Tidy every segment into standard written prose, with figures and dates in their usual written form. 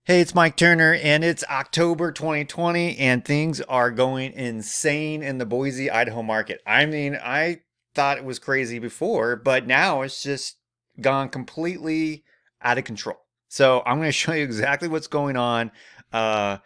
Hey, it's Mike Turner, and it's October 2020, and things are going insane in the Boise, Idaho market. I mean, I thought it was crazy before, but now it's just gone completely out of control. So I'm going to show you exactly what's going on. Uh,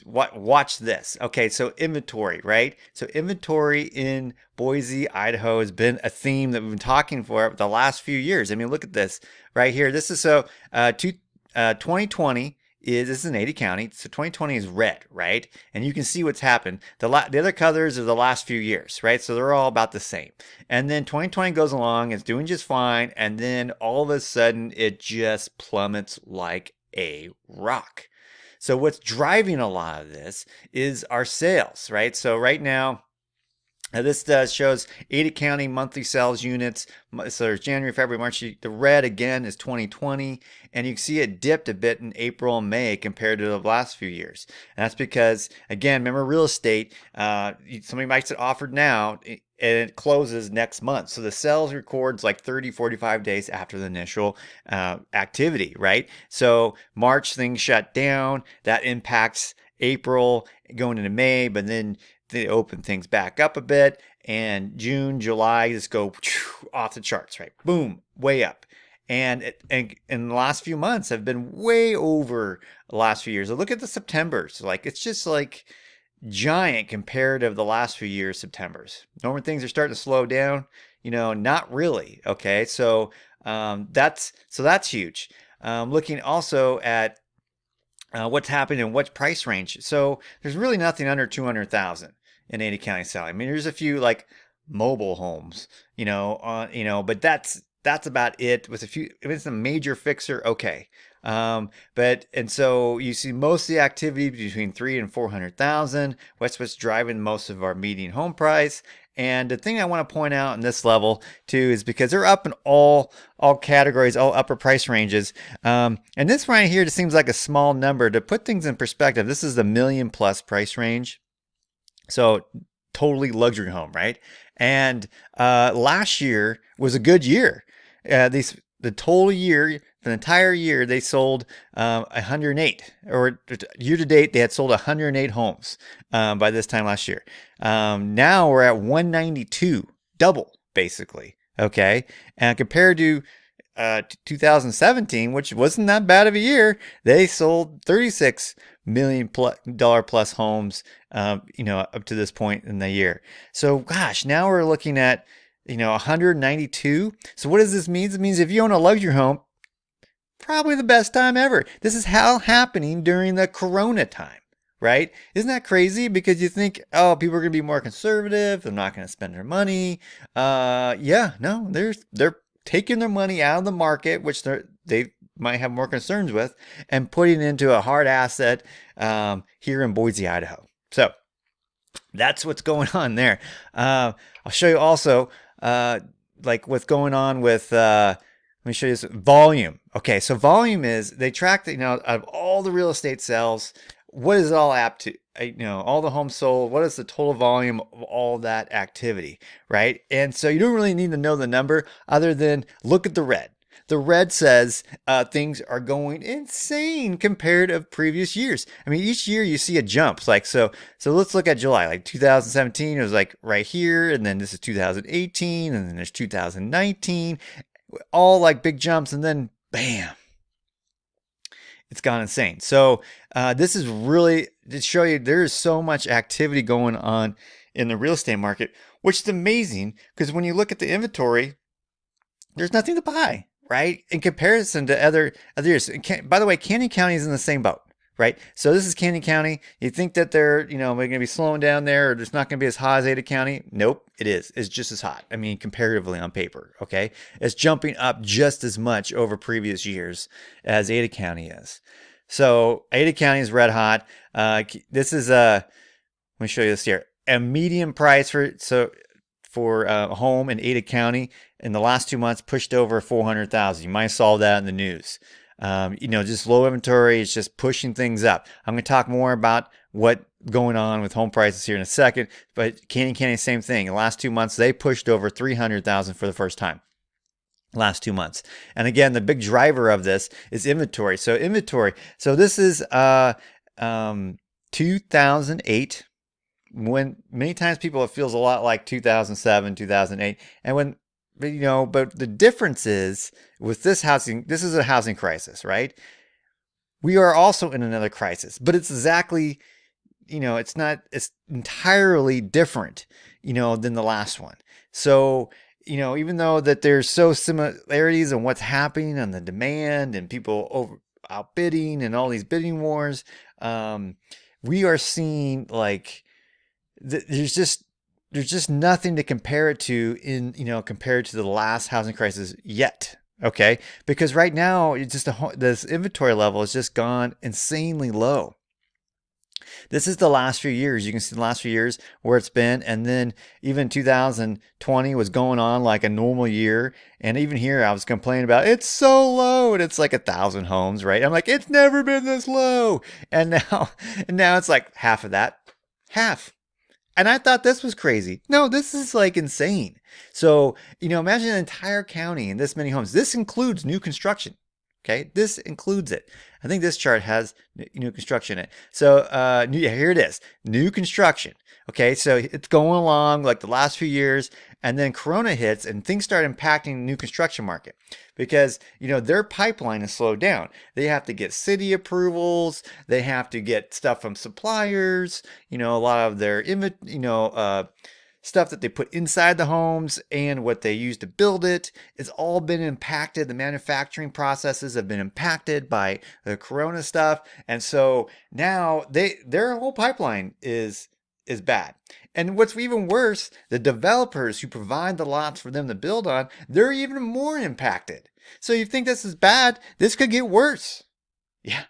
watch this. Okay, so inventory, right? So inventory in Boise, Idaho has been a theme that we've been talking for the last few years. I mean, look at this right here. This is 2020 is this is in 80 county. So 2020 is red, right? And you can see what's happened. The other colors are the last few years, right? So they're all about the same. And then 2020 goes along, it's doing just fine, and then all of a sudden it just plummets like a rock. So what's driving a lot of this is our sales, right? So right now, this shows Ada County monthly sales units. So there's January, February, March. The red again is 2020, and you can see it dipped a bit in April and May compared to the last few years. And that's because, again, remember real estate. Somebody might get offered now, and it closes next month. So the sales records like 30, 45 days after the initial activity, right? So March things shut down. That impacts April going into May, but then they open things back up a bit, and June, July just go off the charts, right? Boom, way up. And in the last few months have been way over the last few years. So look at the Septembers. Like it's just like giant compared to the last few years Septembers. Normally things are starting to slow down, not really. Okay, so that's huge. Looking also at what's happened in what price range. So there's really nothing under 200,000 in Ada County selling. I mean, there's a few like mobile homes, but that's about it. With a few, if it's a major fixer, okay. But and so you see most of the activity between 300,000 and 400,000. What's driving most of our median home price. And the thing I want to point out in this level too is because they're up in all categories, all upper price ranges. And this right here just seems like a small number. To put things in perspective, this is the million plus price range. So totally luxury home, right? And last year was a good year. The total year, the entire year, they sold 108, or year to date, they had sold 108 homes by this time last year. Now we're at 192, double basically. Okay, and compared to 2017, which wasn't that bad of a year, they sold 36 million dollar plus homes, up to this point in the year. So, gosh, now we're looking at 192. So what does this mean? It means if you own a luxury home, probably the best time ever. This is how happening during the Corona time, right? Isn't that crazy? Because you think, oh, people are going to be more conservative. They're not going to spend their money. Yeah, no, they're taking their money out of the market, which they might have more concerns with, and putting it into a hard asset here in Boise, Idaho. So that's what's going on there. I'll show you also like what's going on with. Let me show you this volume. Okay, so volume is they track out of all the real estate sales, what is it all apt to? All the homes sold. What is the total volume of all that activity, right? And so you don't really need to know the number other than look at the red. The red says things are going insane compared to previous years. I mean, each year you see a jump. Like so let's look at July. Like 2017, it was like right here, and then this is 2018, and then there's 2019. All like big jumps, and then bam, it's gone insane. So this is really to show you there is so much activity going on in the real estate market, which is amazing because when you look at the inventory, there's nothing to buy, right? In comparison to other years. By the way, Canyon County is in the same boat, right? So this is Canyon County. You think that they're going to be slowing down there, or it's not going to be as hot as Ada County? Nope, it is. It's just as hot. I mean, comparatively on paper, okay? It's jumping up just as much over previous years as Ada County is. So Ada County is red hot. This is let me show you this here. A median price for a home in Ada County in the last 2 months pushed over 400,000. You might saw that in the news. Just low inventory is just pushing things up. I'm going to talk more about what going on with home prices here in a second, but Canyon County, same thing. In the last 2 months, they pushed over 300,000 for the first time. last 2 months. And again, the big driver of this is inventory. So inventory. So this is um, 2008, when many times people, it feels a lot like 2007, 2008. And when, but the difference is with this housing, this is a housing crisis, right? We are also in another crisis, but it's exactly, it's not, it's entirely different, than the last one. So, even though that there's so similarities in what's happening on the demand and people outbidding and all these bidding wars, we are seeing like there's just nothing to compare it to compared to the last housing crisis yet. Okay, because right now it's just this inventory level has just gone insanely low. This is the last few years. You can see the last few years where it's been. And then even 2020 was going on like a normal year. And even here, I was complaining about it's so low, and it's like 1,000 homes, right? I'm like, it's never been this low. And now, and now it's like half of that, half. And I thought this was crazy. No, this is like insane. So, imagine an entire county and this many homes. This includes new construction. Okay, this includes it. I think this chart has new construction in it. So here it is, new construction. Okay, so it's going along like the last few years, and then Corona hits and things start impacting the new construction market because their pipeline is slowed down. They have to get city approvals. They have to get stuff from suppliers. A lot of their stuff that they put inside the homes and what they use to build it. It's all been impacted. The manufacturing processes have been impacted by the Corona stuff. And so now their whole pipeline is bad. And what's even worse, the developers who provide the lots for them to build on, they're even more impacted. So you think this is bad? This could get worse. Yeah,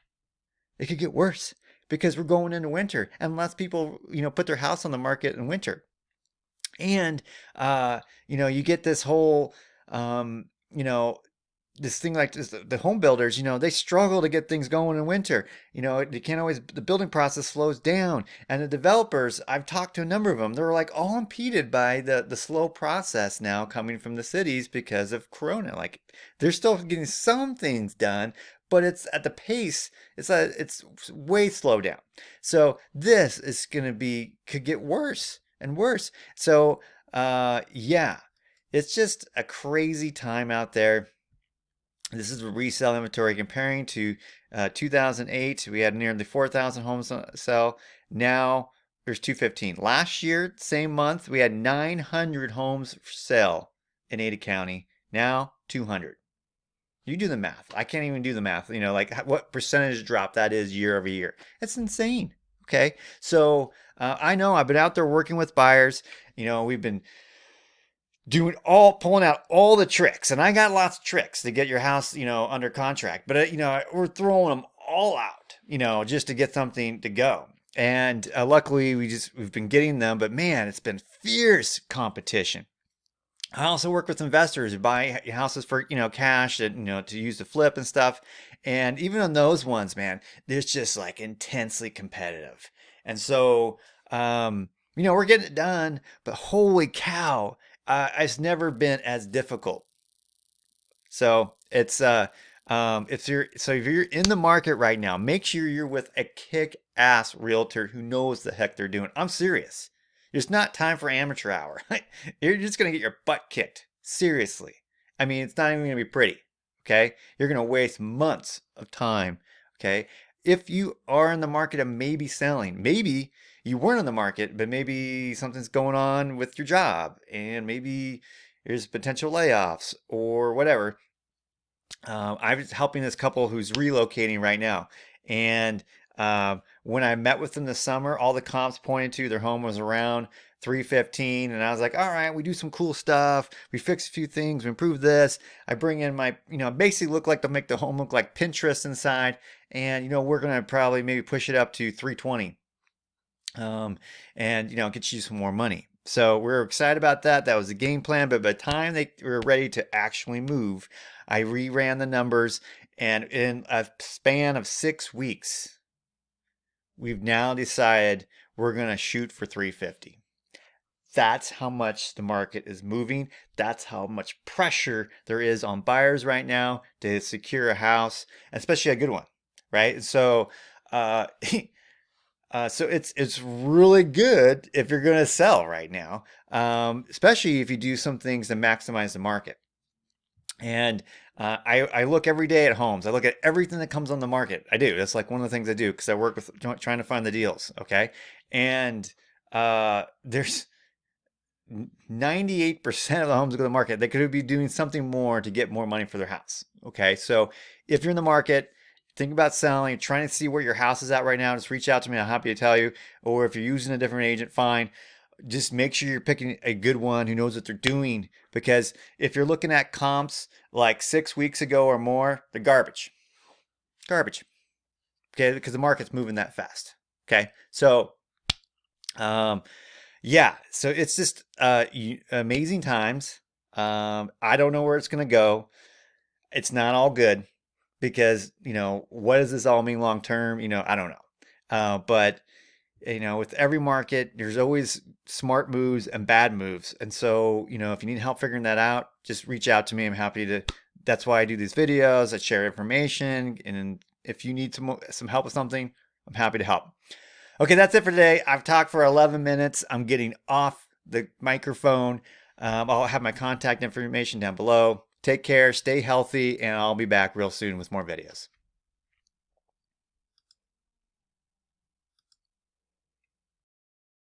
it could get worse because we're going into winter and less people, put their house on the market in winter. And you get this whole this thing like this, the home builders, they struggle to get things going in winter. They can't always, the building process slows down. And the developers, I've talked to a number of them, they're like all impeded by the slow process now coming from the cities because of Corona. Like they're still getting some things done, but it's at the pace, it's way slow down. So this is could get worse and worse. So yeah, it's just a crazy time out there. This is a resale inventory comparing to 2008. We had nearly 4,000 homes sell. Now there's 215. Last year, same month, we had 900 homes for sale in Ada County. Now 200. You do the math. I can't even do the math. Like what percentage drop that is year over year. It's insane. Okay. So I know I've been out there working with buyers. We've been pulling out all the tricks, and I got lots of tricks to get your house, under contract, but we're throwing them all out, just to get something to go. And luckily we've been getting them, but man, it's been fierce competition. I also work with investors who buy houses for, cash and, to use to flip and stuff. And even on those ones, man, there's just like intensely competitive. And so, we're getting it done, but holy cow, it's never been as difficult. So if you're in the market right now, make sure you're with a kick-ass realtor who knows the heck they're doing. I'm serious. It's not time for amateur hour. You're just gonna get your butt kicked. Seriously. I mean, it's not even gonna be pretty. Okay? You're gonna waste months of time. Okay? If you are in the market of maybe selling, maybe you weren't in the market, but maybe something's going on with your job, and maybe there's potential layoffs or whatever. I was helping this couple who's relocating right now, and when I met with them this summer, all the comps pointed to their home was around 315, and I was like, all right, we do some cool stuff. We fix a few things, we improve this. I bring in my, basically look like to make the home look like Pinterest inside, and we're gonna probably maybe push it up to 320, and get you some more money. So we're excited about that. That was the game plan. But by the time they were ready to actually move, I reran the numbers, and in a span of 6 weeks, we've now decided we're going to shoot for 350. That's how much the market is moving. That's how much pressure there is on buyers right now to secure a house, especially a good one, right? So, uh, so it's really good if you're going to sell right now, especially if you do some things to maximize the market. And I look every day at homes. I look at everything that comes on the market. I do. That's like one of the things I do because I work with trying to find the deals. Okay, and there's 98% of the homes that go to the market, they could be doing something more to get more money for their house. Okay, so if you're in the market, think about selling, trying to see where your house is at right now, just reach out to me. I'm happy to tell you. Or if you're using a different agent, fine. Just make sure you're picking a good one who knows what they're doing. Because if you're looking at comps like 6 weeks ago or more, they're garbage. Garbage. Okay, because the market's moving that fast. Okay, so um, yeah, so it's just amazing times. I don't know where it's going to go. It's not all good because, what does this all mean long term? I don't know. But, with every market, there's always smart moves and bad moves. And so, if you need help figuring that out, just reach out to me. I'm happy to. That's why I do these videos. I share information. And if you need some help with something, I'm happy to help. Okay, that's it for today. I've talked for 11 minutes. I'm getting off the microphone. I'll have my contact information down below. Take care, stay healthy, and I'll be back real soon with more videos.